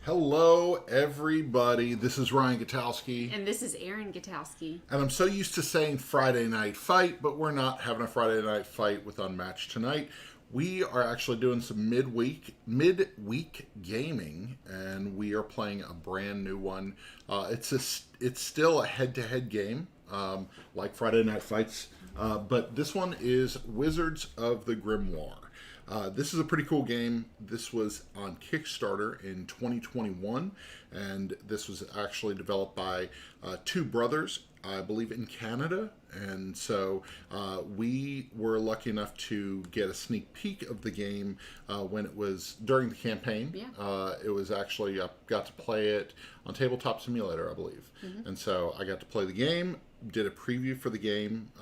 Hello, everybody. This is Ryan Gutowski. And this is Erin Gutowski. And I'm so used to saying Friday night fight, but we're not having a Friday night fight with Unmatched tonight. We are actually doing some midweek gaming, and we are playing a brand new one. It's still a head-to-head game, like Friday night fights, but this one is Wizards of the Grimoire. This is a pretty cool game. This was on Kickstarter in 2021, and this was actually developed by two brothers, I believe, in Canada. And so we were lucky enough to get a sneak peek of the game when it was during the campaign. Yeah. It was actually, I got to play it on Tabletop Simulator, I believe. Mm-hmm. And so I got to play the game, did a preview for the game,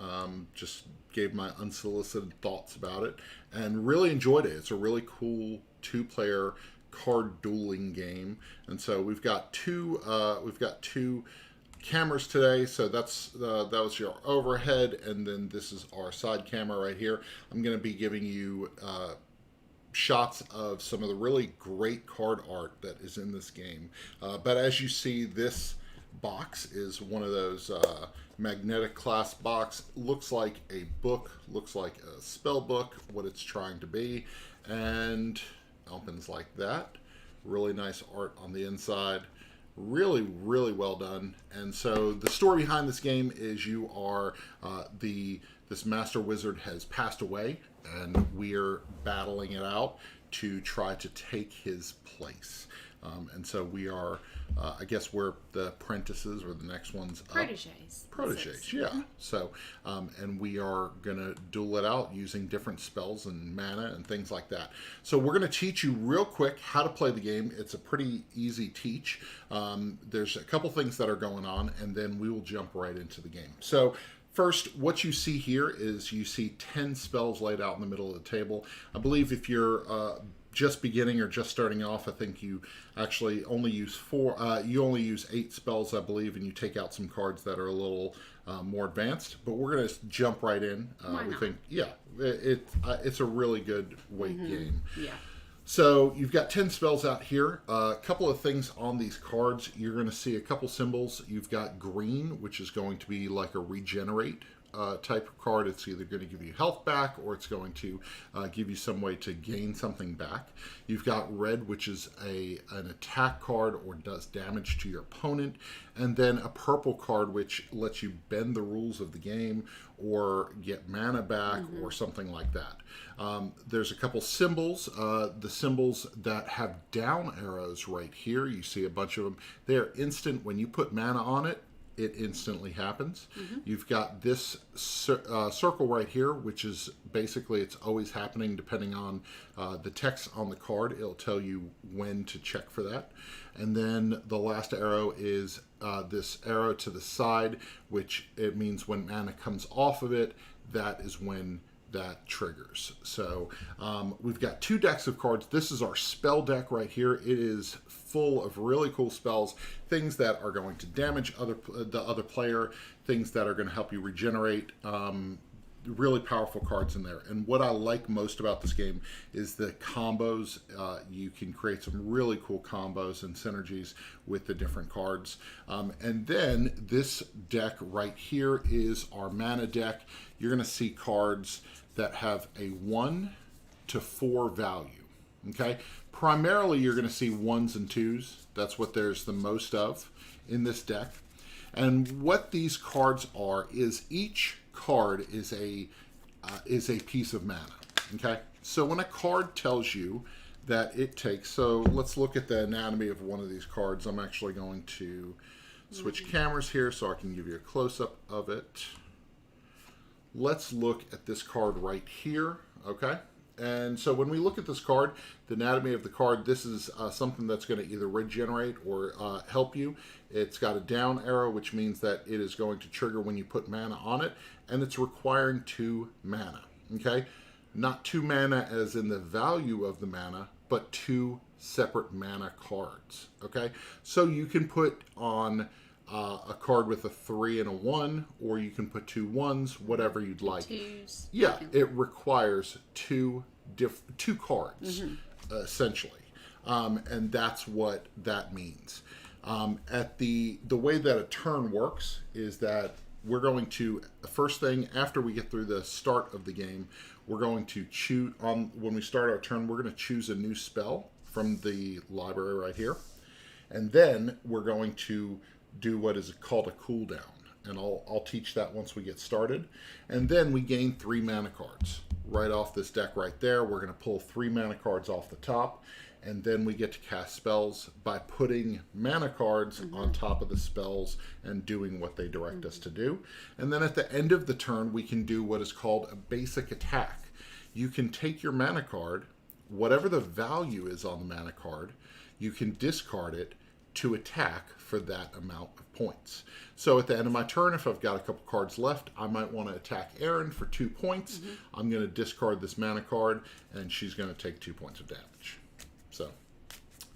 just gave my unsolicited thoughts about it, and really enjoyed it. It's a really cool two-player card dueling game. And so we've got two cameras today. So that was your overhead, and then this is our side camera right here. I'm going to be giving you shots of some of the really great card art that is in this game. But as you see, this box is one of those magnetic class box. Looks like a book, looks like a spell book, what it's trying to be, and opens like that. Really nice art on the inside. Really well done. And so the story behind this game is you are this master wizard has passed away, and we're battling it out to try to take his place. And so we are, I guess we're the apprentices, or the next one's Proteges. Proteges, yeah. So, and we are going to duel it out using different spells and mana and things like that. So we're going to teach you real quick how to play the game. It's a pretty easy teach. There's a couple things that are going on, and then we will jump right into the game. So first, what you see here is you see 10 spells laid out in the middle of the table. I believe if you're just beginning or just starting off, I think you actually only use you only use 8 spells, I believe, and you take out some cards that are a little more advanced. But we're going to jump right in. We think, yeah, it's a really good weight game. Yeah. So you've got 10 spells out here. A couple of things on these cards. You're going to see a couple symbols. You've got green, which is going to be like a regenerate type of card. It's either going to give you health back, or it's going to give you some way to gain something back. You've got red, which is an attack card or does damage to your opponent, and then a purple card, which lets you bend the rules of the game or get mana back or something like that. There's a couple symbols. The symbols that have down arrows right here, you see a bunch of them. They are instant. When you put mana on it, it instantly happens. You've got this circle right here, which is basically, it's always happening depending on the text on the card. It'll tell you when to check for that. And then the last arrow is this arrow to the side, which it means when mana comes off of it, that is when that triggers. So we've got 2 decks of cards. This is our spell deck right here. It is full of really cool spells, things that are going to damage the other player, things that are going to help you regenerate. Really powerful cards in there. And what I like most about this game is the combos. You can create some really cool combos and synergies with the different cards. And then this deck right here is our mana deck. You're going to see cards that have a 1 to 4 value. Okay? Primarily, you're going to see 1s and 2s. That's what there's the most of in this deck. And what these cards are is each card is a piece of mana. Okay? So when a card tells you that it takes, so let's look at the anatomy of one of these cards. I'm actually going to switch cameras here so I can give you a close-up of it. Let's look at this card right here. Okay? And so when we look at this card, the anatomy of the card, this is something that's going to either regenerate or help you. It's got a down arrow, which means that it is going to trigger when you put mana on it, and it's requiring 2 mana. Okay? Not 2 mana as in the value of the mana, but 2 separate mana cards. Okay? So you can put on a card with a 3 and a 1, or you can put 2 1s, whatever you'd like. 2s. Yeah, it requires two cards, essentially. And that's what that means. At the way that a turn works is that we're going to, the first thing after we get through the start of the game, we're going to choose, when we start our turn, we're going to choose a new spell from the library right here. And then we're going to do what is called a cooldown. And I'll teach that once we get started. And then we gain 3 mana cards right off this deck right there. We're going to pull 3 mana cards off the top. And then we get to cast spells by putting mana cards on top of the spells and doing what they direct us to do. And then at the end of the turn, we can do what is called a basic attack. You can take your mana card, whatever the value is on the mana card, you can discard it to attack for that amount of points. So at the end of my turn, if I've got a couple cards left, I might want to attack Erin for 2 points. I'm going to discard this mana card, and she's going to take 2 points of damage. So,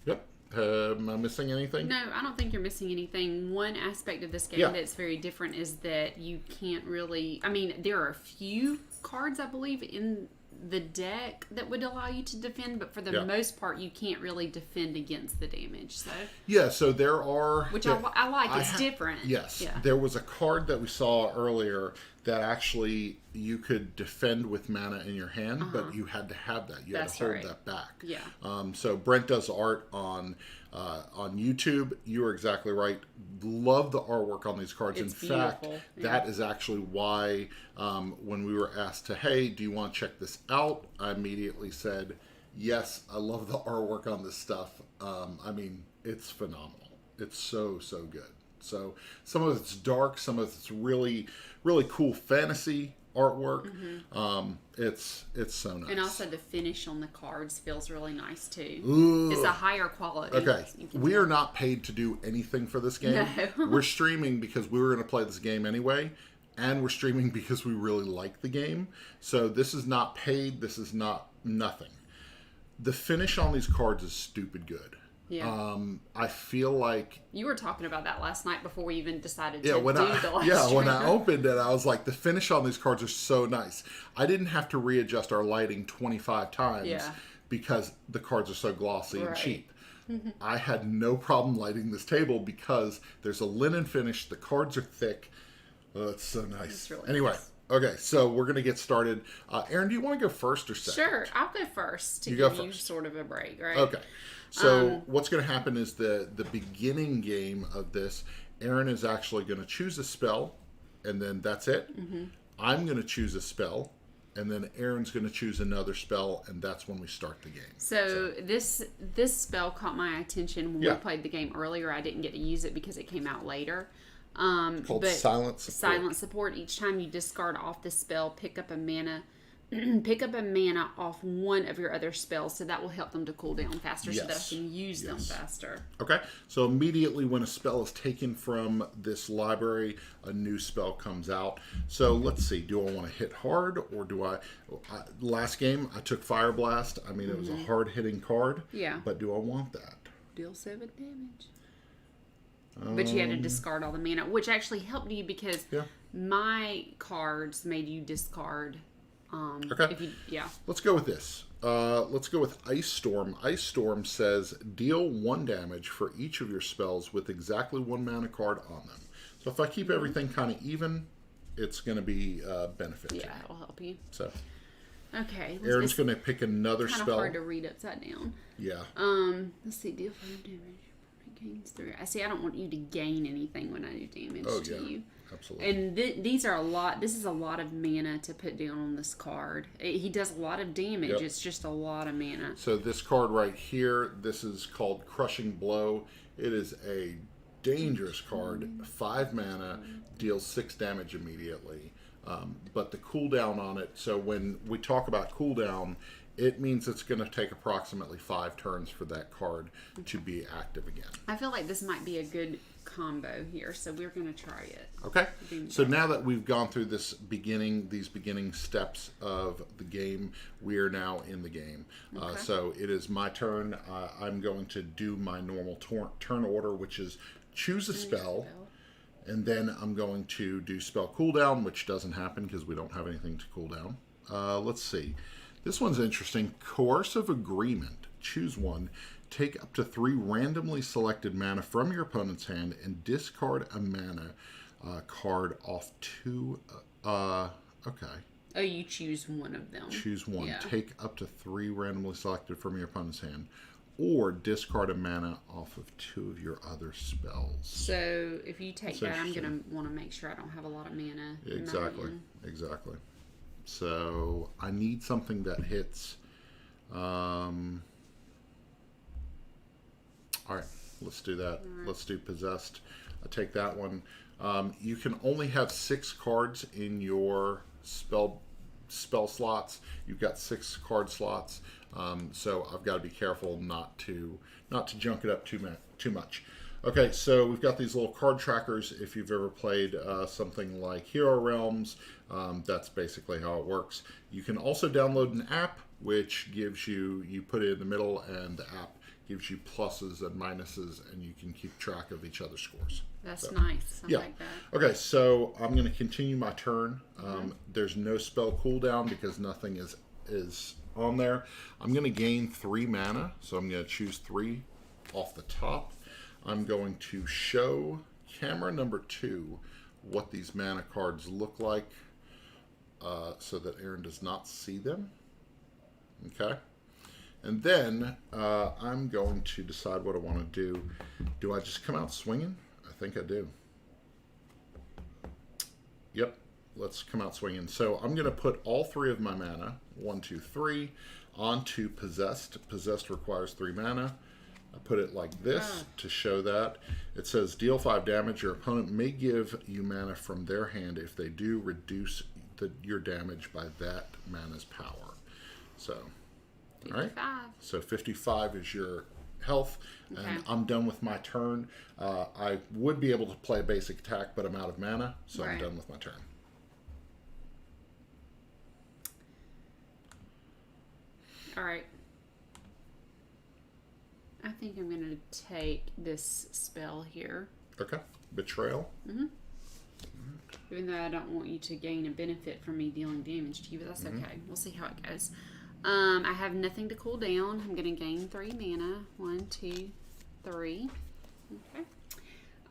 yep. Am I missing anything? No, I don't think you're missing anything. One aspect of this game that's very different is that you can't really... I mean, there are a few cards, I believe, in the deck that would allow you to defend, but for the most part, you can't really defend against the damage. So yeah, so there are... Which I like. It's different. Yes. Yeah. There was a card that we saw earlier that actually you could defend with mana in your hand, but you had to have that. You had to hold that back. Yeah. So Brent does art on YouTube. You are exactly right. Love the artwork on these cards. It's in fact, beautiful. that is actually why when we were asked to, hey, do you want to check this out? I immediately said, yes, I love the artwork on this stuff. I mean, it's phenomenal. It's so, so good. So some of it's dark, some of it's really, really cool fantasy artwork. It's so nice. And also the finish on the cards feels really nice too. Ooh. It's a higher quality. Okay, we are not paid to do anything for this game. No. We're streaming because we were going to play this game anyway, and we're streaming because we really like the game. So this is not paid. This is not nothing. The finish on these cards is stupid good. Yeah. I feel like you were talking about that last night before we even decided to do the live stream. when I opened it, I was like, the finish on these cards are so nice. I didn't have to readjust our lighting 25 times because the cards are so glossy and cheap. I had no problem lighting this table because there's a linen finish. The cards are thick. Oh, it's so nice. It's really anyway. nice. Okay, so we're going to get started. Erin, do you want to go first or second? Sure, I'll go first to give you sort of a break, right? Okay. So what's going to happen is the beginning game of this, Erin is actually going to choose a spell, and then that's it. I'm going to choose a spell, and then Erin's going to choose another spell, and that's when we start the game. So this spell caught my attention when we played the game earlier. I didn't get to use it because it came out later. Called Silent Support. Silent Support. Each time you discard off the spell, pick up a mana off one of your other spells, so that will help them to cool down faster so that I can use them faster. Okay, so immediately when a spell is taken from this library, a new spell comes out. So let's see, do I want to hit hard, or do I last game I took Fire Blast. I mean, it was a hard hitting card. Yeah. But do I want that? Deal 7 damage. But you had to discard all the mana, which actually helped you because my cards made you discard. Okay. If you, Let's go with this. Let's go with Ice Storm. Ice Storm says deal 1 damage for each of your spells with exactly 1 mana card on them. So if I keep everything kind of even, it's going to be benefit. Yeah, it'll help you. So. Okay. Erin's going to pick another spell. Kind of hard to read upside down. Yeah. Let's see. Deal 5 damage. Gains 3. I see. I don't want you to gain anything when I do damage to you. Absolutely. And these are a lot. This is a lot of mana to put down on this card. He does a lot of damage. Yep. It's just a lot of mana. So this card right here, this is called Crushing Blow. It is a dangerous card. 5 mana, deals 6 damage immediately. But the cooldown on it, so when we talk about cooldown, it means it's going to take approximately 5 turns for that card to be active again. I feel like this might be a good combo here, so we're going to try it. Okay. So now that we've gone through these beginning steps of the game, we are now in the game. So it is my turn. I'm going to do my normal turn order, which is choose a spell. And then I'm going to do spell cooldown, which doesn't happen because we don't have anything to cool down. Let's see. This one's interesting. Coercive Agreement. choose one. Take up to 3 randomly selected mana from your opponent's hand and discard a mana card off 2. Okay. Oh, you choose one of them. Choose one. Yeah. Take up to 3 randomly selected from your opponent's hand, or discard a mana off of 2 of your other spells. So if you take that, I'm gonna want to make sure I don't have a lot of mana. Exactly. Exactly. So I need something that hits. All right, let's do that. Right. Let's do Possessed. I take that one. You can only have 6 cards in your spell slots. You've got 6 card slots, so I've got to be careful not to junk it up too much. Okay, so we've got these little card trackers. If you've ever played something like Hero Realms, that's basically how it works. You can also download an app, which gives you put it in the middle, and the app gives you pluses and minuses, and you can keep track of each other's scores. That's nice. I like that. Okay, so I'm going to continue my turn. There's no spell cooldown because nothing is on there. I'm going to gain 3 mana, so I'm going to choose 3 off the top. I'm going to show camera number 2 what these mana cards look like so that Erin does not see them. Okay. And then I'm going to decide what I want to do. Do I just come out swinging? I think I do. Yep, let's come out swinging. So I'm going to put all 3 of my mana, 1, 2, 3, onto Possessed. Possessed requires 3 mana. I put it like this to show that. It says deal 5 damage. Your opponent may give you mana from their hand. If they do, reduce your damage by that mana's power. So, 55. all right. So 55 is your health, and I'm done with my turn. I would be able to play a basic attack, but I'm out of mana, so I'm done with my turn. All right. I think I'm going to take this spell here. Okay. Betrayal. Even though I don't want you to gain a benefit from me dealing damage to you, but that's okay. We'll see how it goes. I have nothing to cool down. I'm going to gain 3 mana. 1, 2, 3. Okay.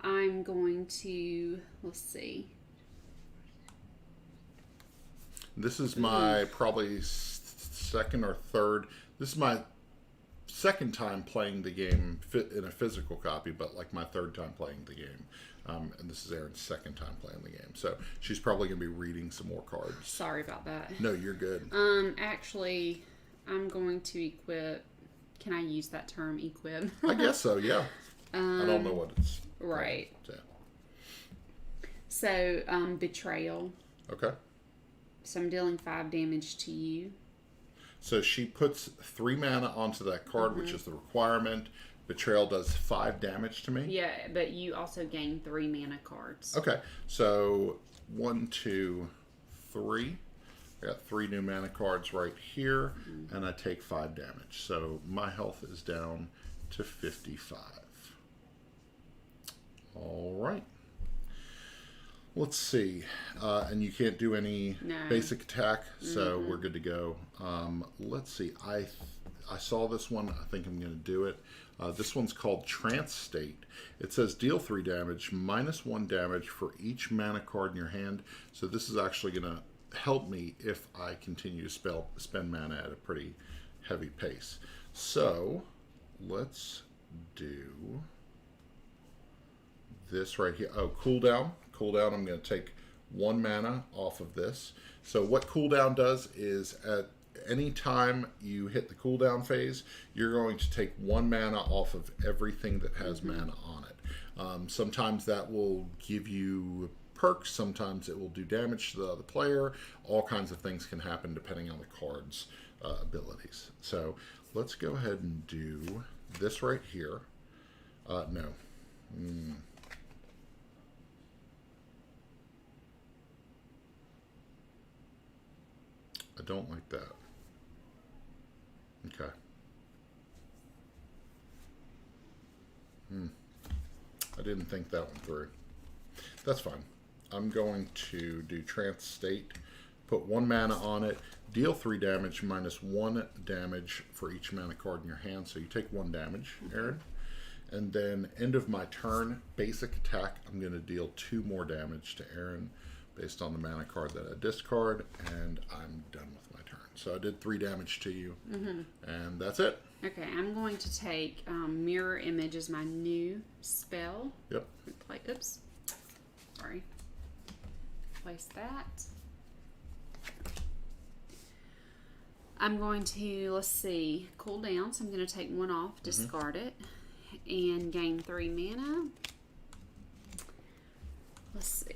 I'm going to, let's see. This is my probably second or third. This is my second time playing the game in a physical copy, but like my third time playing the game. And this is Erin's second time playing the game. So she's probably going to be reading some more cards. Sorry about that. No, you're good. Actually, I'm going to equip. Can I use that term, equip? I guess so, yeah. I don't know what it's. Right. Called, so, Betrayal. Okay. So I'm dealing 5 damage to you. So she puts 3 mana onto that card, which is the requirement. Betrayal does 5 damage to me. Yeah, but you also gain 3 mana cards. Okay, so 1, 2, 3. I got 3 new mana cards right here, and I take 5 damage. So my health is down to 55. All right. Let's see. And you can't do any basic attack, so we're good to go. Let's see. I saw this one. I think I'm going to do it. This one's called Trance State. It says deal 3 damage, -1 damage for each mana card in your hand. So this is actually going to help me if I continue to spend mana at a pretty heavy pace. So let's do this right here. Oh, cooldown. Cooldown, I'm going to take 1 mana off of this. So what cooldown does is at any time you hit the cooldown phase, you're going to take 1 mana off of everything that has mana on it. Sometimes that will give you perks, sometimes it will do damage to the other player. All kinds of things can happen depending on the card's abilities. So let's go ahead and do this right here. No. I don't like that. Okay. I didn't think that one through. That's fine. I'm going to do Trance State. put 1 mana on it, deal 3 damage minus 1 damage for each mana card in your hand. So you take 1 damage, Erin. And then end of my turn, basic attack, I'm going to deal 2 more damage to Erin based on the mana card that I discard, and I'm done with my turn. So I did 3 damage to you, and that's it. Okay, I'm going to take Mirror Image as my new spell. Yep. Oops. Sorry. Place that. I'm going to, let's see, cool down. So I'm going to take 1 off, discard it, and gain 3 mana. Let's see.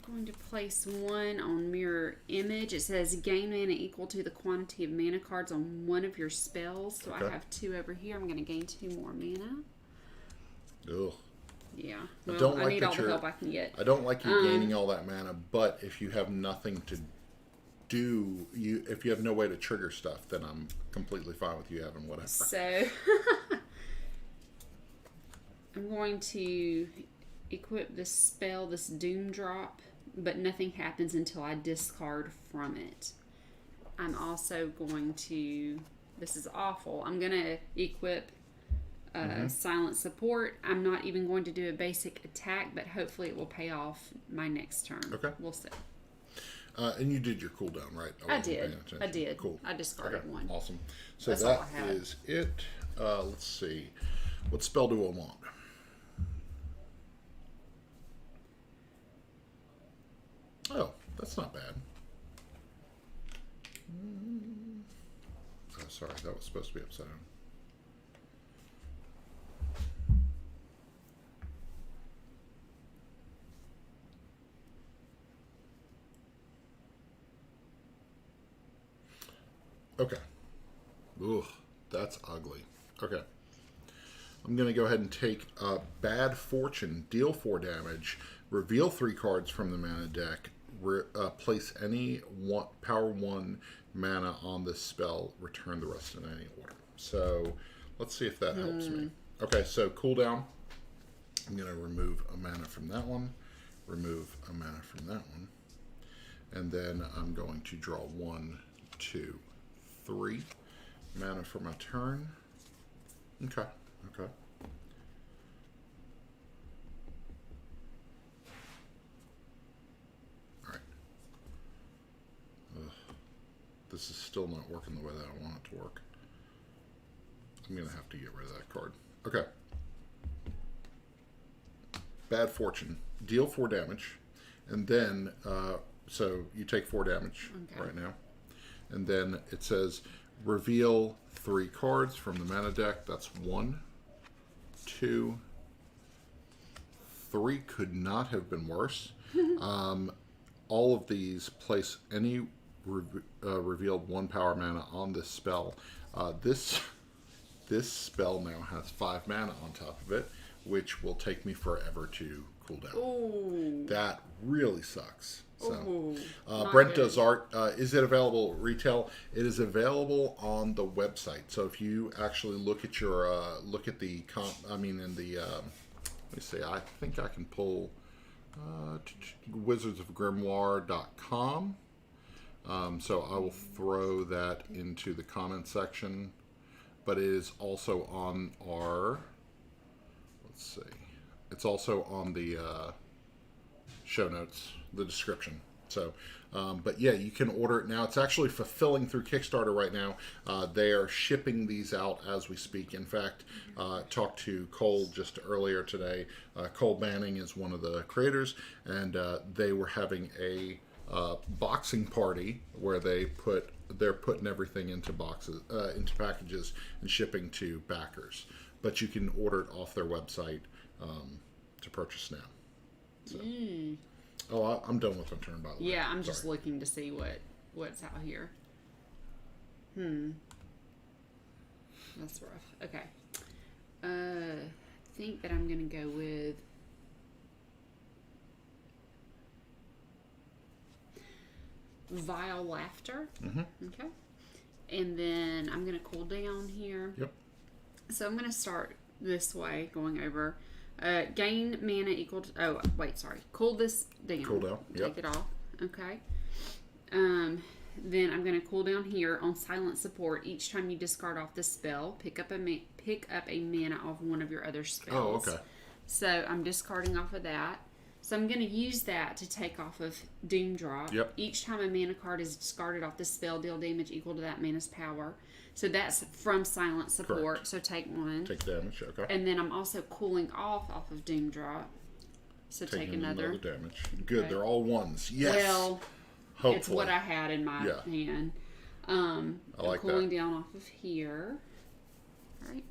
I'm going to place 1 on Mirror Image. It says gain mana equal to the quantity of mana cards on one of your spells. So I have 2 over here. I'm going to gain 2 more mana. Ugh. Yeah. Well, I need all the help I can get. I don't like you gaining all that mana, but if you have nothing to do, if you have no way to trigger stuff, then I'm completely fine with you having whatever. So I'm going to equip this spell, this Doom Drop, but nothing happens until I discard from it. I'm also going to, this is awful, I'm going to equip Silent Support. I'm not even going to do a basic attack, but hopefully it will pay off my next turn. Okay. We'll see. And you did your cooldown, right? I did. Cool. I discarded 1. Awesome. So That's that all I had. is it. Let's see. What spell do I want? Oh, that's not bad. Oh, sorry, that was supposed to be upside down. Okay. Ugh, that's ugly. Okay. I'm going to go ahead and take Bad Fortune, deal 4 damage, reveal 3 cards from the mana deck, place any power 1 mana on this spell, return the rest in any order. So let's see if that helps me. Okay, so cooldown. I'm going to remove a mana from that one, remove a mana from that one, and then I'm going to draw 1, 2, 3 mana for my turn. Okay. Alright. This is still not working the way that I want it to work. I'm going to have to get rid of that card. Okay. Bad Fortune. Deal 4 damage. And then, so you take 4 damage right now. And then it says reveal 3 cards from the mana deck. That's 1, 2, 3 could not have been worse. All of these place any revealed 1 power mana on this spell. This spell now has 5 mana on top of it, which will take me forever to cool down. Ooh. That really sucks. So, Not Brent good. Does Art. Is it available at retail? It is available on the website. So if you actually look at your in the let me see. I think I can pull wizardsofgrimoire.com. So I will throw that into the comment section. But it is also on our. Let's see. It's also on the show notes, the description. So, but yeah, you can order it now. It's actually fulfilling through Kickstarter right now. They are shipping these out as we speak. In fact, talked to Cole just earlier today. Cole Banning is one of the creators, and they were having a boxing party where they're putting everything into boxes, into packages, and shipping to backers. But you can order it off their website to purchase now. So. Oh, I'm done with my turn, by the way. Yeah, I'm just looking to see what's out here. That's rough. Okay. I think that I'm going to go with Vile Laughter. Okay. And then I'm going to cool down here. Yep. So I'm going to start this way, going over. Gain mana equal to... Oh, wait, sorry. Cool this down. Cool down. Yep. Take it off. Okay. Then I'm going to cool down here on silent support. Each time you discard off the spell, pick up a mana off one of your other spells. Oh, okay. So I'm discarding off of that. So I'm going to use that to take off of Doom Drop. Yep. Each time a mana card is discarded off the spell, deal damage equal to that mana's power. So that's from silent support. Correct. So take one. Take damage, okay. And then I'm also cooling off of Doom Drop. So take another. Damage. Good, Okay. they're all ones. Yes. Well, hopefully. it's what I had in my hand. I like cooling that. down off of here. All right.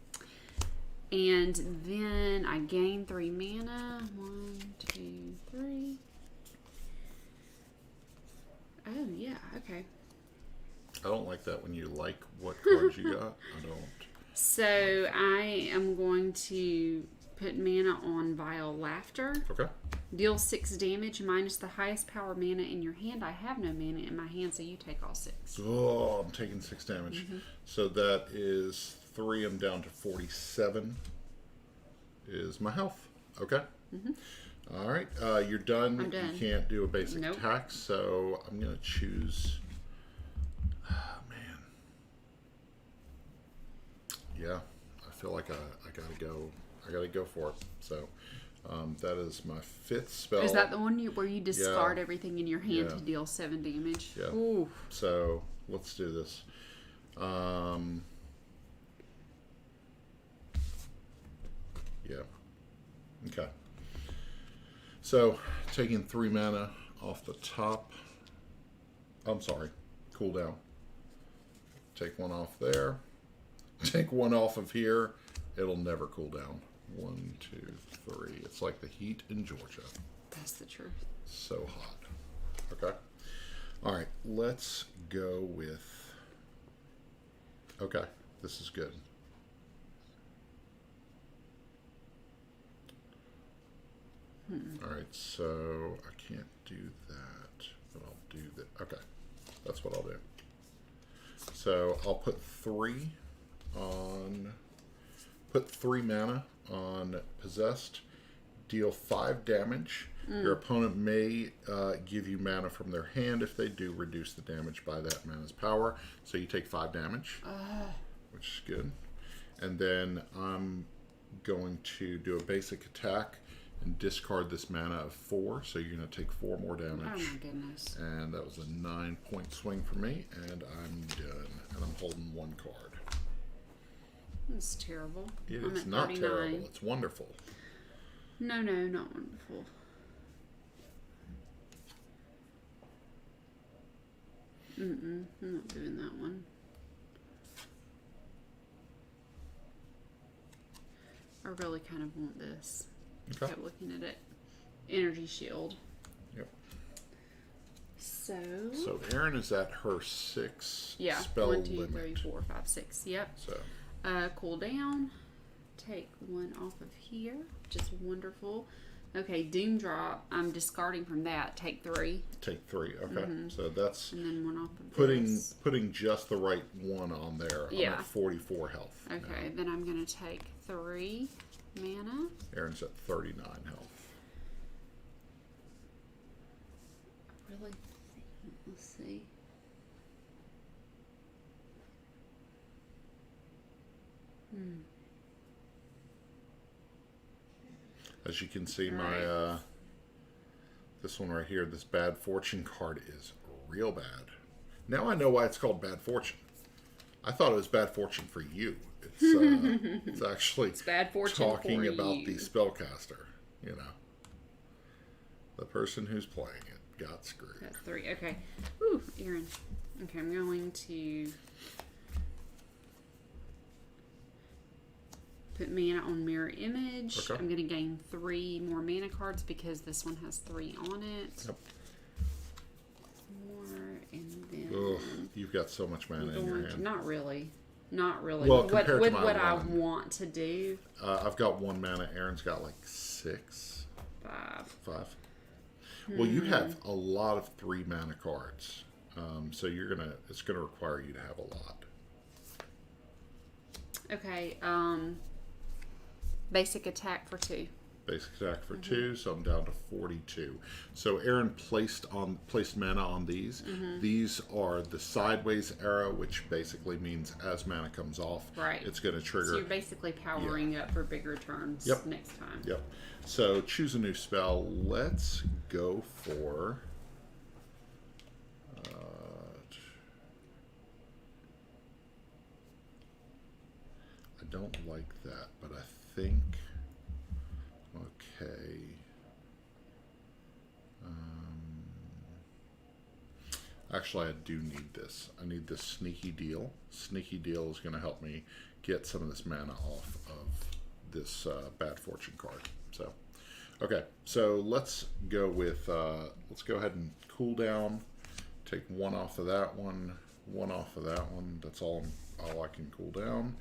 And then I gain 3 mana. 1, 2, 3. Oh, yeah. Okay. I don't like that when you like what cards you got. I don't. So I am going to put mana on Vile Laughter. Okay. Deal 6 damage minus the highest power mana in your hand. I have no mana in my hand, so you take all 6. Oh, I'm taking 6 damage. So that is 3. I'm down to 47. Is my health. Okay. All right. You're done. I'm done. You can't do a basic Nope. attack, so I'm going to choose... Oh, man. Yeah. I feel like I got to go. I got to go for it. So that is my 5th spell. Is that the one where you discard Yeah. everything in your hand Yeah. to deal 7 damage? Yeah. Ooh. So let's do this. Yeah. Okay. So taking 3 mana off the top. I'm sorry. Cool down. Take 1 off there. Take 1 off of here. It'll never cool down. 1, 2, 3. It's like the heat in Georgia. That's the truth. So hot. Okay. All right. Let's go with... Okay. This is good. All right. So I can't do that, but I'll do that. Okay. That's what I'll do. So I'll put 3 on... Put 3 mana on Possessed. Deal 5 damage. Your opponent may give you mana from their hand. If they do, reduce the damage by that mana's power. So you take 5 damage, which is good. And then I'm going to do a basic attack and discard this mana of 4. So you're going to take 4 more damage. Oh my goodness. And that was a 9-point swing for me. And I'm done. And I'm holding 1 card. That's terrible. It's at not 39. terrible. It's wonderful. No, not wonderful. I'm not doing that one. I really kind of want this. Okay. Kept looking at it. Energy shield. Yep. So Erin is at her 6 yeah, spell 1, 2, limit. 3, 4, 5, 6. Yep. So Cool down. Take 1 off of here, which is wonderful. Okay, Doom Drop. I'm discarding from that. Take 3. take 3. Okay. So that's And then 1 off of putting this. just the right one on there. I'm Yeah. at 44 health. Okay, then I'm going to take 3 mana. Erin's at 39 health. Really think, let's see. As you can see, Right. my this one right here, this Bad Fortune card is real bad. Now I know why it's called Bad Fortune. I thought it was Bad Fortune for you. It's it's actually Bad fortune talking for about you. the spellcaster. You know, the person who's playing it got screwed. That's 3. Okay. Ooh, Erin. Okay, I'm going to put mana on Mirror Image. Okay. I'm going to gain 3 more mana cards because this one has 3 on it. Yep. More, and then Ugh, you've got so much mana in your hand. not really. Not really. Well, What compared to with my what I one. want to do. I've got 1 mana. Erin's got like 6, 5. 5. Well, you have a lot of 3 mana cards, so it's gonna require you to have a lot. Okay. Basic attack for 2. Basic attack for 2, so I'm down to 42. So Erin placed mana on these. These are the sideways arrow, which basically means as mana comes off, it's going to trigger. So you're basically powering up for bigger turns next time. Yep. So choose a new spell. Let's go for. I don't like that, but I think. Okay. Actually, I do need this. I need this Sneaky Deal. Sneaky Deal is going to help me get some of this mana off of this Bad Fortune card. So, okay. So let's go with. Let's go ahead and cool down. Take 1 off of that one. 1 off of that one. That's all I can cool down.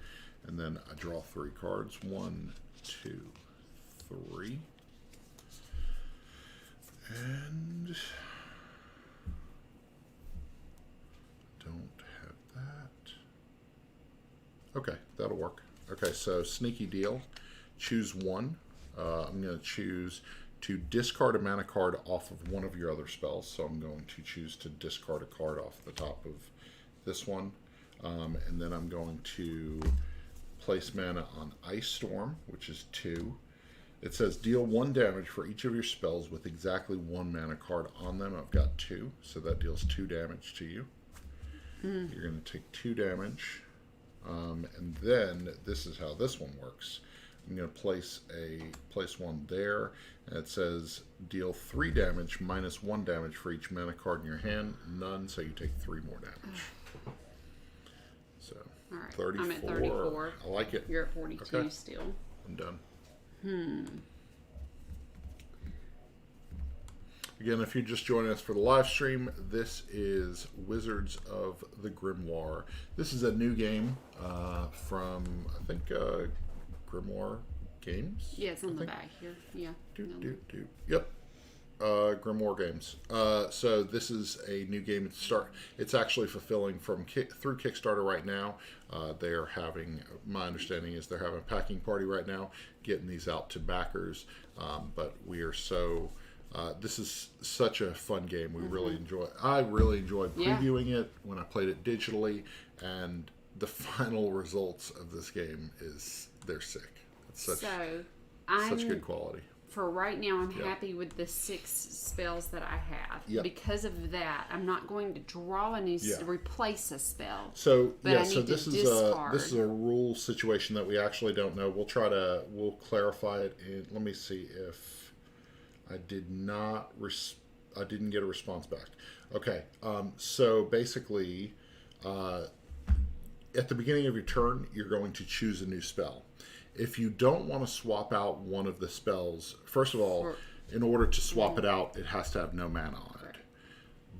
And then I draw 3 cards. 1, 2, 3. And don't have that. Okay, that'll work. Okay, so Sneaky Deal. Choose 1. I'm going to choose to discard a mana card off of one of your other spells. So I'm going to choose to discard a card off the top of this one. And then I'm going to place mana on Ice Storm, which is 2. It says deal 1 damage for each of your spells with exactly 1 mana card on them. I've got 2, so that deals 2 damage to you. You're going to take 2 damage. And then this is how this one works. I'm going to place 1 there, and it says deal 3 damage minus 1 damage for each mana card in your hand. None, so you take 3 more damage. So, all right. 34. I'm at 34. I like it. You're at 42 still. I'm done. Again, if you're just joining us for the live stream, this is Wizards of the Grimoire. This is a new game from, I think, Grimoire Games? Yeah, it's on the back here. Yeah. Yep. Grimoire Games. So this is a new game to start. It's actually fulfilling through Kickstarter right now. They are having, my understanding is they're having a packing party right now, getting these out to backers. But we are so, this is such a fun game. We really enjoy it. I really enjoyed previewing it when I played it digitally, and the final results of this game they're sick. It's such good quality. For right now, I'm happy with the 6 spells that I have. Yep. Because of that, I'm not going to draw a new replace a spell. So but I so need this to is discard. this is a rule situation that we actually don't know. We'll clarify it. Let me see if I didn't get a response back. Okay. So basically, at the beginning of your turn, you're going to choose a new spell. If you don't want to swap out one of the spells, first of all, in order to swap it out, it has to have no mana on it.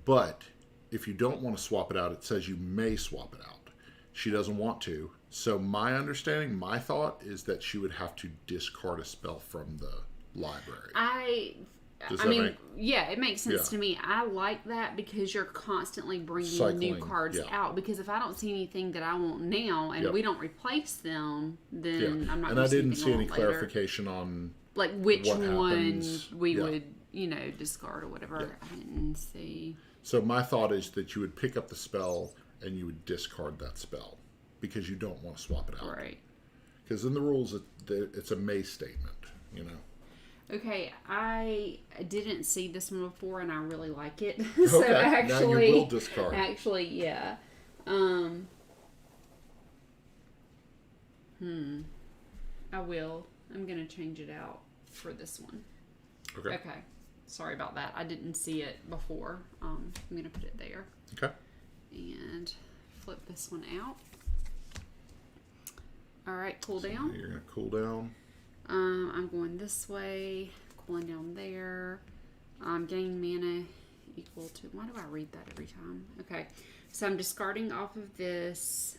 But if you don't want to swap it out, it says you may swap it out. She doesn't want to. So my understanding, my thought is that she would have to discard a spell from the library. It makes sense to me. I like that because you're constantly bringing new cards out. Because if I don't see anything that I want now and we don't replace them, then I'm not. And I didn't see any clarification on like which one we would, discard or whatever. I didn't see. So my thought is that you would pick up the spell and you would discard that spell because you don't want to swap it out. Right. Because in the rules, it's a may statement. Okay, I didn't see this one before, and I really like it. So actually, now you will discard. Actually, yeah. I will. I'm gonna change it out for this one. Okay. Sorry about that. I didn't see it before. I'm gonna put it there. Okay. And flip this one out. All right, cool down. So you're gonna cool down. I'm going this way, cooling down there. Gain mana equal to... Why do I read that every time? Okay, so I'm discarding off of this.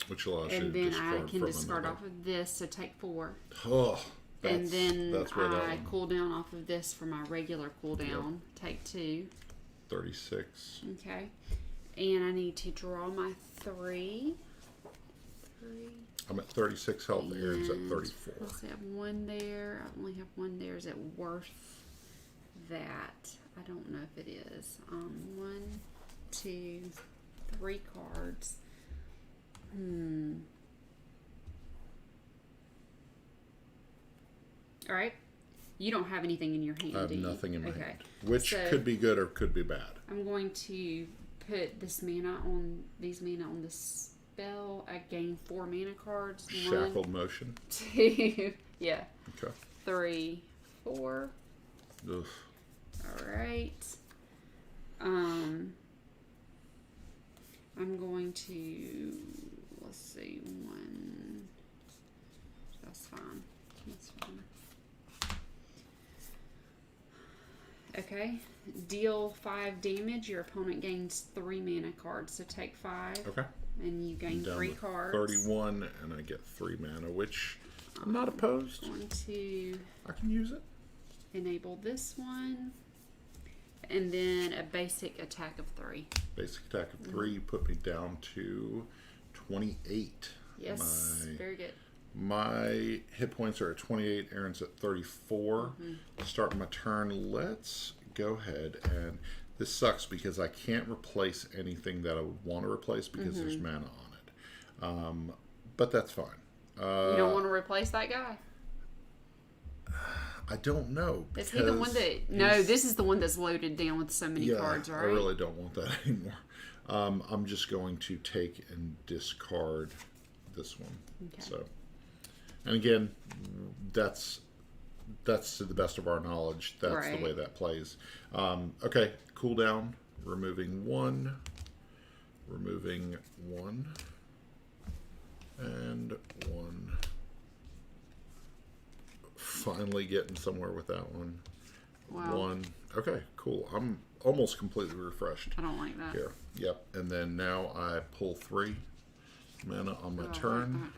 Which allows you to discard. And then I can from discard another. off of this, so take 4. Oh, and then that's where I cool down off of this for my regular cooldown. Take 2. 36. Okay. And I need to draw my 3. 3. I'm at 36 health. Erin's at 34. Let's see, I have one there. I only have one there. Is it worth that? I don't know if it is. 1, 2, 3 cards. All right. You don't have anything in your hand, I have do you? nothing in my hand. Which So, could be good or could be bad. I'm going to put these mana on the spell. I gain 4 mana cards. Shackled motion. 2, yeah. Okay. 3, 4. Ugh. All right. I'm going to, let's see, 1. That's fine. That's fine. Okay. Deal 5 damage. Your opponent gains 3 mana cards. So take 5. Okay. And you gain Down 3 to cards. 31, and I get 3 mana, which I'm not opposed. Going to I can use it. enable this one. And then a basic attack of 3. Basic attack of 3 put me down to 28. Yes. Very good. My hit points are at 28. Erin's at 34. Start my turn. Let's go ahead, and this sucks because I can't replace anything that I would want to replace because there's mana on it. But that's fine. You don't want to replace that guy? I don't know. Is he the one that... No, this is the one that's loaded down with so many cards, right? I really don't want that anymore. I'm just going to take and discard this one. Okay. So, and again, that's to the best of our knowledge. That's the way that plays. Okay, cooldown. Removing 1. Removing 1. And 1. Finally getting somewhere with that one. Wow. 1. Okay, cool. I'm almost completely refreshed. I don't like that. Here. Yep. And then now I pull 3 mana on my turn.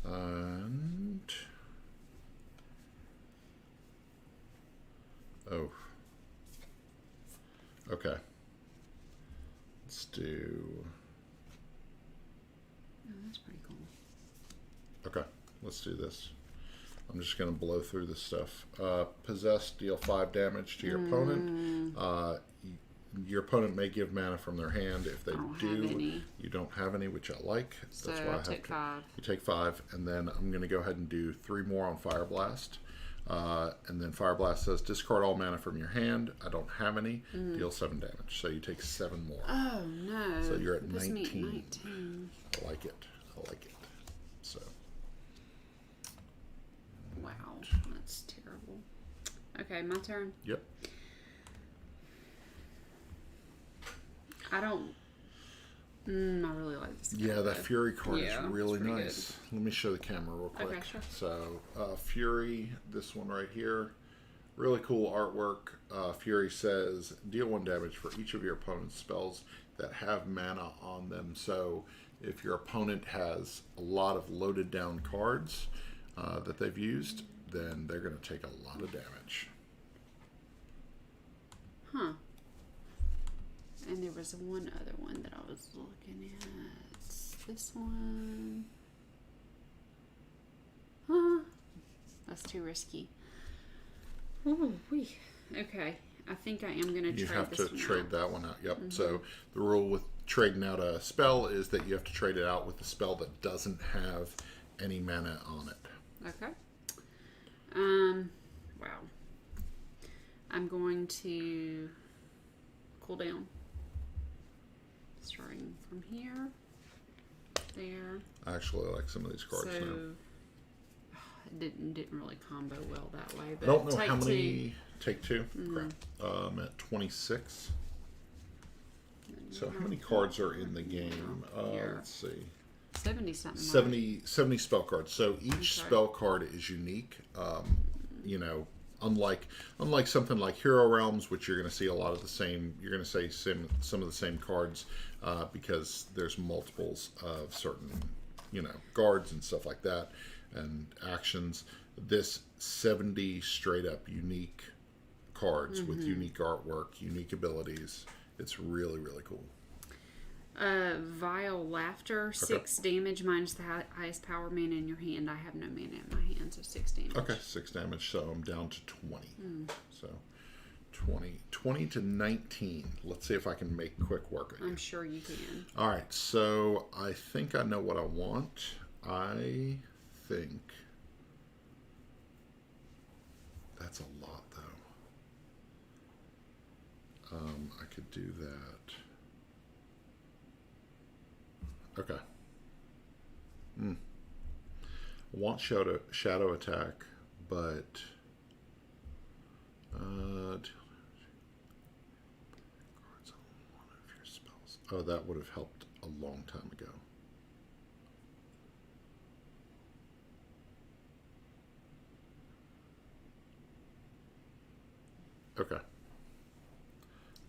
And... Oh. Okay. Let's do... Oh, that's pretty cool. Okay. Let's do this. I'm just going to blow through this stuff. Possess, deal 5 damage to your opponent. Your opponent may give mana from their hand. If they do, you don't have any, which I like. So that's why I take 5. You take 5, and then I'm going to go ahead and do 3 more on Fire Blast. And then Fire Blast says discard all mana from your hand. I don't have any. Deal 7 damage. So you take 7 more. Oh no! So you're at This 19. 19. I like it. I like it. So. Wow, that's terrible. Okay, my turn. Yep. I don't. I really like this. Yeah, that Fury card is really pretty nice. Let me show the camera real quick. Okay, sure. So, Fury, this one right here, really cool artwork. Fury says, deal 1 damage for each of your opponent's spells that have mana on them. So, if your opponent has a lot of loaded down cards that they've used, then they're going to take a lot of damage. Huh. And there was one other one that I was looking at. It's this one. Huh. That's too risky. Ooh, wee. Okay. I think I am going to trade this one out. You have to trade that one out. Yep. So the rule with trading out a spell is that you have to trade it out with a spell that doesn't have any mana on it. Okay. Wow. I'm going to cool down. Starting from here, there. I actually like some of these cards so, now. It didn't really combo well that way. But I don't know take how many. 2. Take 2? Crap. I'm at 26. So how many cards are in the game? Let's see. 70 something. 70 spell cards. So each spell card is unique. You know, unlike something like Hero Realms, which you're going to see a lot of the same. You're going to say some of the same cards because there's multiples of certain, you know, guards and stuff like that, and actions. This 70 straight up unique cards with unique artwork, unique abilities. It's really, really cool. Vile Laughter, 6 damage minus the highest power mana in your hand. I have no mana in my hand, so 6 damage. Okay, 6 damage, so I'm down to 20. So 20 to 19. Let's see if I can make quick work of it. I'm sure you can. All right, so I think I know what I want. I think that's a lot, though. I could do that. Okay. I want shadow attack, but oh, that would have helped a long time ago. Okay.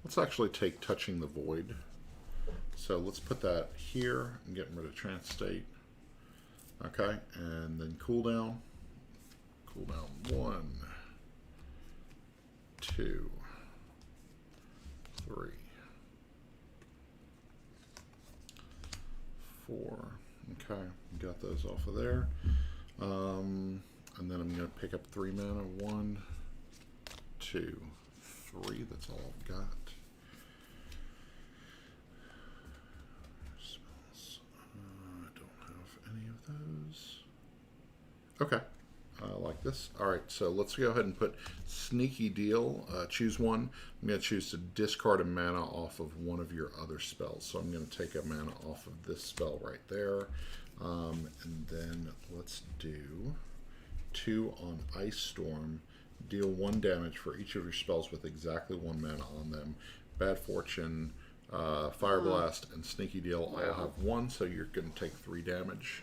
Let's actually take Touching the Void. So let's put that here. I'm getting rid of Trance State. Okay, and then cooldown. Cooldown 1, 2, 3, 4. Okay, got those off of there. And then I'm going to pick up 3 mana. 1, 2, 3. That's all I've got. Spells. I don't have any of those. Okay. I like this. All right, so let's go ahead and put Sneaky Deal. Choose one. I'm going to choose to discard a mana off of one of your other spells. So I'm going to take a mana off of this spell right there. And then let's do 2 on Ice Storm. Deal 1 damage for each of your spells with exactly 1 mana on them. Bad Fortune, Fire Blast, and Sneaky Deal all have 1, so you're going to take 3 damage.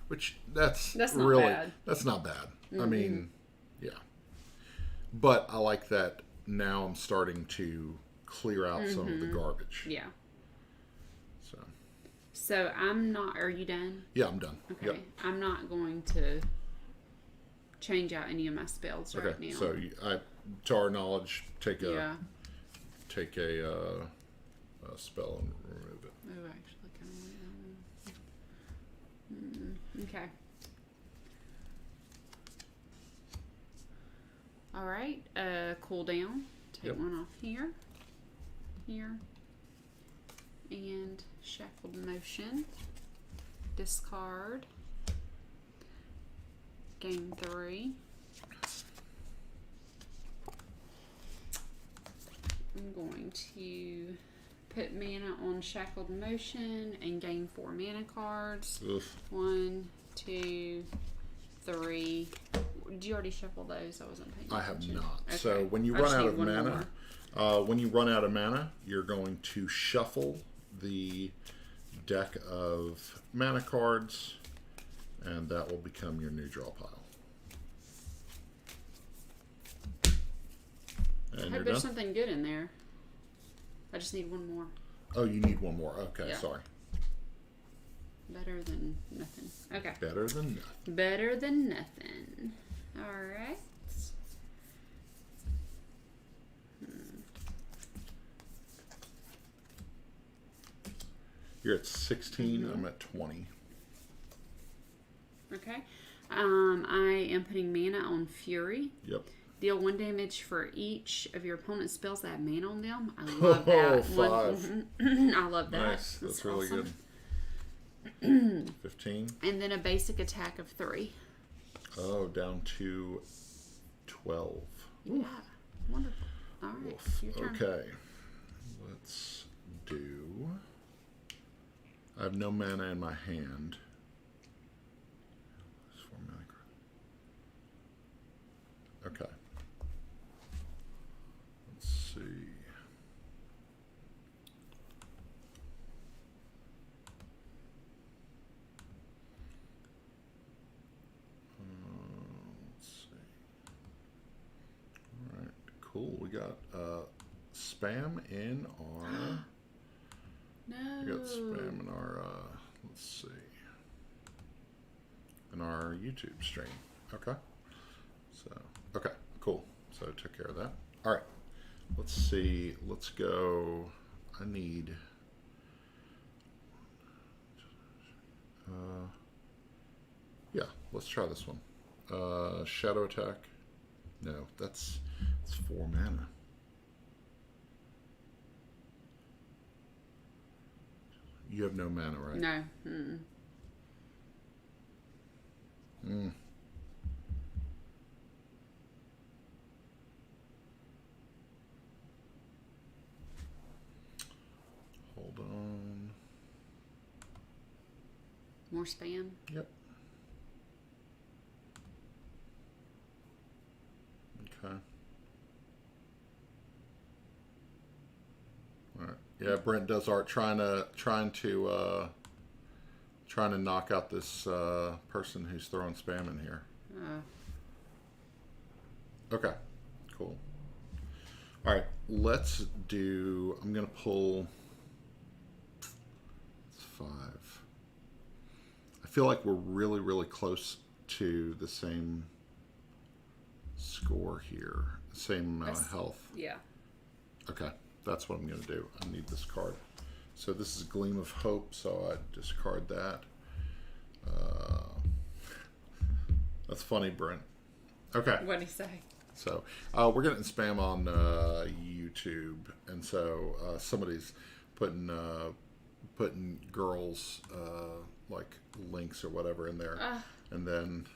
Which, that's not really bad. That's not bad. I mean, yeah. But I like that now I'm starting to clear out some of the garbage. Yeah. So I'm not, are you done? yeah, I'm done. Okay. Yep. I'm not going to change out any of my spells right now. So to our knowledge, take a spell and remove it. Oh, actually, kind of. Okay. All right. Cool down. Take one off here, and Shackled Motion. Discard. Game 3. I'm going to put mana on Shackled Motion and gain 4 mana cards. Oof. 1, 2, 3. Did you already shuffle those? I wasn't paying attention. I have not. Okay. So when you run out of mana, you're going to shuffle the deck of mana cards, and that will become your new draw pile. And I you're hope there's done? something good in there. I just need 1 more. Oh, you need 1 more. Okay, Yeah. sorry. Better than nothing. Okay. Better than nothing. Better than nothing. Alright. You're at 16. I'm at 20. Okay. I am putting mana on Fury. Yep. Deal 1 damage for each of your opponent's spells that have mana on them. I love that. 5. I love that. Nice. That's really awesome. good. 15. And then a basic attack of 3. Oh, down to 12. Yeah. Wonderful. All right. Oof. Your turn. Okay. Let's do... I have no mana in my hand. There's 4 mana cards. Okay. Let's see. Let's see. All right, cool. We got spam in our. No. We got spam in our. Let's see. In our YouTube stream. Okay. So okay, cool. So I took care of that. All right. Let's see. Let's go. I need Yeah, let's try this one. Shadow attack. No, it's 4 mana. You have no mana, right? No. Mm. Mm. Hold on. More spam? Yep. Okay. All right. Yeah, Brent does art trying to knock out this person who's throwing spam in here. Okay. Cool. All right. Let's do. I'm gonna pull. It's 5. I feel like we're really, really close to the same score here. Same amount of health. Yeah. Okay. That's what I'm going to do. I need this card. So this is Gleam of Hope, so I discard that. That's funny, Brent. Okay. What'd he say? So we're getting spam on YouTube, and so somebody's putting girls like links or whatever in there, and then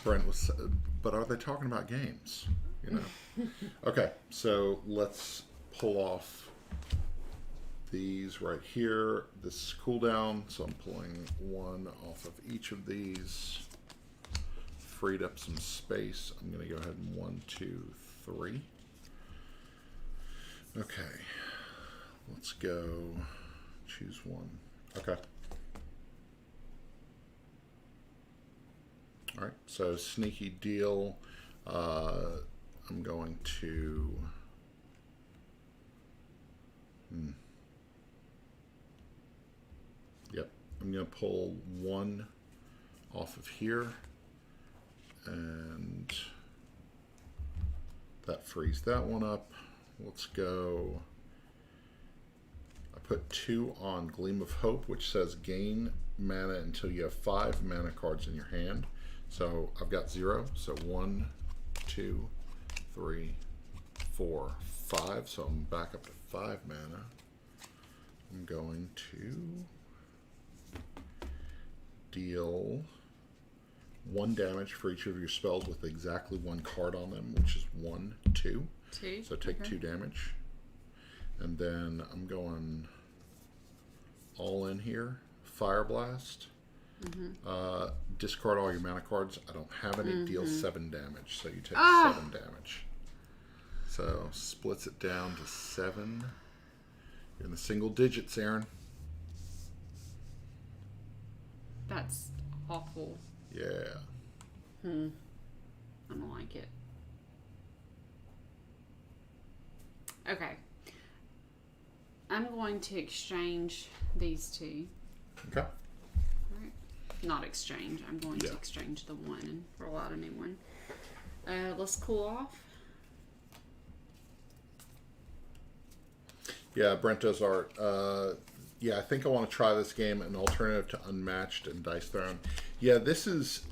Brent was, but are they talking about games? You know. Okay, so let's pull off these right here. This is cooldown, so I'm pulling 1 off of each of these. Freed up some space. I'm going to go ahead and 1, 2, 3. Okay, let's go. Choose 1. Okay. All right. So sneaky deal. I'm going to. Yep. I'm going to pull 1 off of here. And that frees that one up. Let's go. I put 2 on Gleam of Hope, which says gain mana until you have 5 mana cards in your hand. So I've got 0. So 1, 2, 3, 4, 5. So I'm back up to 5 mana. I'm going to deal 1 damage for each of your spells with exactly 1 card on them, which is 1, 2. 2. So take 2 damage. And then I'm going all in here. Fire Blast. Discard all your mana cards. I don't have any. Deal 7 damage. So you take 7 damage. So splits it down to 7. You're in the single digits, Erin. That's awful. Yeah. I don't like it. Okay. I'm going to exchange these 2. Okay. Right. Not exchange. I'm going to exchange the 1 and roll out a new one. Let's cool off. Yeah, Brent does art. Yeah, I think I want to try this game, an alternative to Unmatched and Dice Throne. Yeah, this is,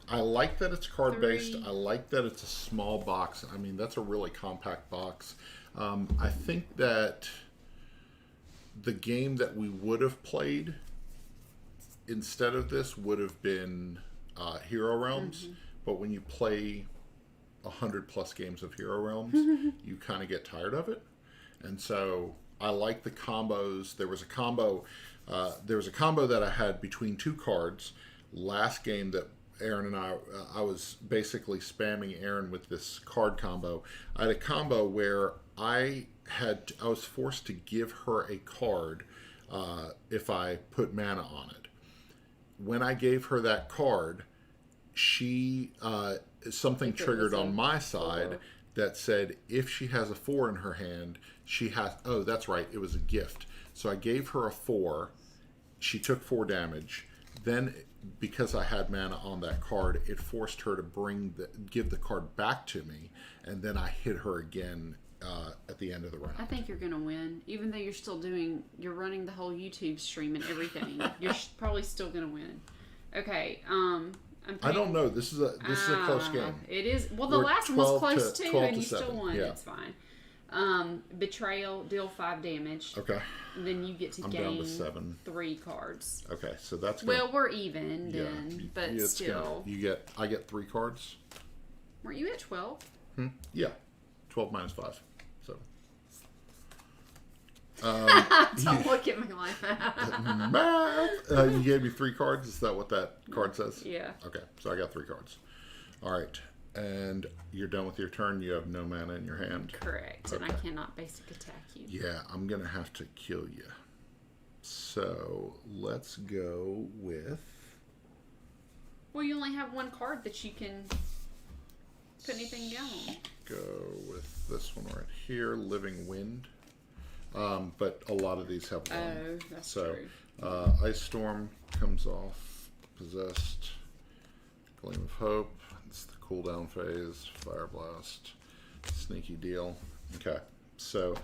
I like that it's card-based. 3. I like that it's a small box. I mean, that's a really compact box. I think that the game that we would have played instead of this would have been Hero Realms. But when you play 100+ games of Hero Realms, you kind of get tired of it. And so I like the combos. There was a combo that I had between 2 cards last game that Erin and I was basically spamming Erin with this card combo. I had a combo where I was forced to give her a card if I put mana on it. When I gave her that card, she something triggered on my side that said if she has a 4 in her hand, she has. Oh, that's right. It was a gift. So I gave her a 4. She took 4 damage. Then, because I had mana on that card, it forced her to give the card back to me, and then I hit her again at the end of the round. I think you're going to win. Even though you're running the whole YouTube stream and everything. You're probably still going to win. Okay, I don't know. This is a close game. It is. Well, the last one was close too, and you still won. Yeah. It's fine. Betrayal, deal 5 damage. Okay. And then you get to gain 3 cards. Okay, so that's well, we're even then, but still. I get 3 cards. Weren't you at 12? Yeah, 12 minus 5. So. Don't look at me like that. Math. You gave me 3 cards. Is that what that card says? Yeah. Okay, so I got 3 cards. All right, and you're done with your turn. You have no mana in your hand. Correct, okay. And I cannot basic attack you. Yeah, I'm gonna have to kill you. So let's go with. Well, you only have 1 card that you can put anything down on. Go with this one right here, Living Wind. But a lot of these have 1. Oh, that's true. Ice Storm comes off. Possessed. Gleam of Hope. It's the cooldown phase. Fire Blast. Sneaky Deal. Okay, so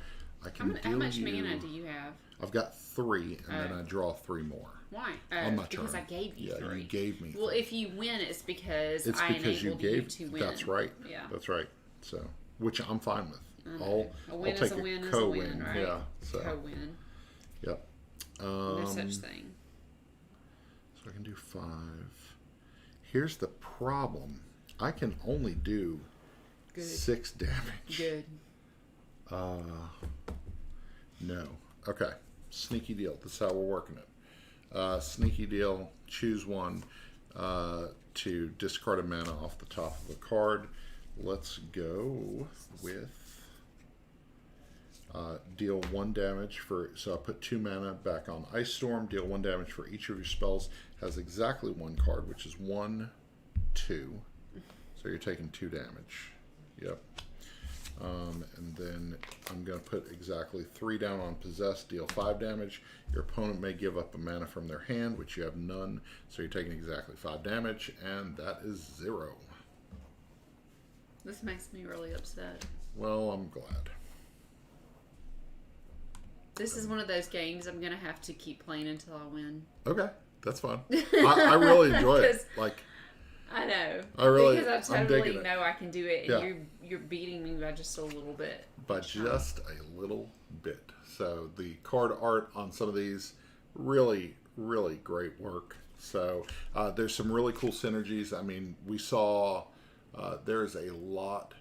I can How much mana do you have? I've got 3, and then I draw 3 more. Why? On my because turn. I gave you 3. Yeah, you gave me 3. Well, if you win, it's because I you enabled gave you to win. That's right. Yeah. That's right. So, which I'm fine with. A win is a win is a win, right? Yeah. So. Co-win. Yep. There's such thing. So I can do 5. Here's the problem. I can only do 6 damage. Good. No. Okay. Sneaky Deal. This is how we're working it. Sneaky Deal. Choose one to discard a mana off the top of a card. Let's go with deal 1 damage so I put 2 mana back on Ice Storm. Deal 1 damage for each of your spells. Has exactly 1 card, which is 1, 2. So you're taking 2 damage. Yep. And then I'm going to put exactly 3 down on Possess, deal 5 damage. Your opponent may give up a mana from their hand, which you have none. So you're taking exactly 5 damage, and that is 0. This makes me really upset. Well, I'm glad. This is one of those games I'm going to have to keep playing until I win. Okay, that's fine. I really enjoy it. I know. Because I totally know I can do it, and you're beating me by just a little bit. By just a little bit. So the card art on some of these, really, really great work. So there's some really cool synergies. I mean, we saw there's a lot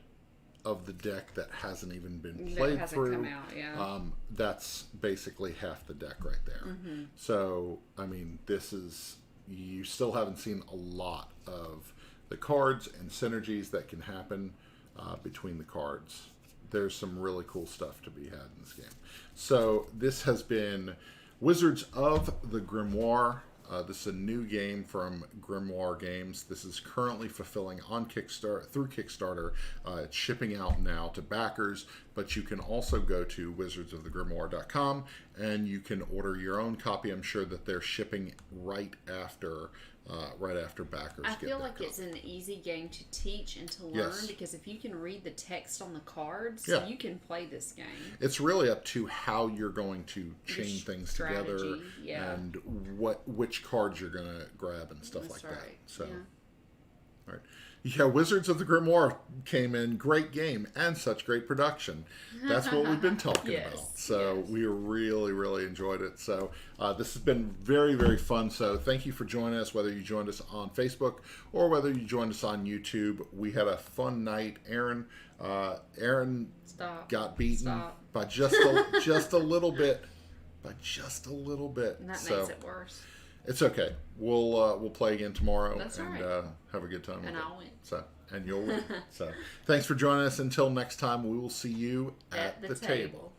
of the deck that hasn't even been played through. Come out, yeah. That's basically half the deck right there. Mm-hmm. So, I mean, you still haven't seen a lot of the cards and synergies that can happen between the cards. There's some really cool stuff to be had in this game. So this has been Wizards of the Grimoire. This is a new game from Grimoire Games. This is currently fulfilling on Kickstarter through Kickstarter. It's shipping out now to backers, but you can also go to wizardsofthegrimoire.com and you can order your own copy. I'm sure that they're shipping right after backers. I feel like it's an easy game to teach and to learn because if you can read the text on the cards, you can play this game. It's really up to how you're going to chain things together and which cards you're going to grab and stuff like that. So, all right. Yeah, Wizards of the Grimoire came in. Great game and such great production. That's what we've been talking about. So we really, really enjoyed it. So this has been very, very fun. So thank you for joining us, whether you joined us on Facebook or whether you joined us on YouTube. We had a fun night. Erin got beaten by just a little bit. By just a little bit. And that makes it worse. It's okay. We'll play again tomorrow and have a good time. And I'll win. And you'll win. So thanks for joining us. Until next time, we will see you at the table.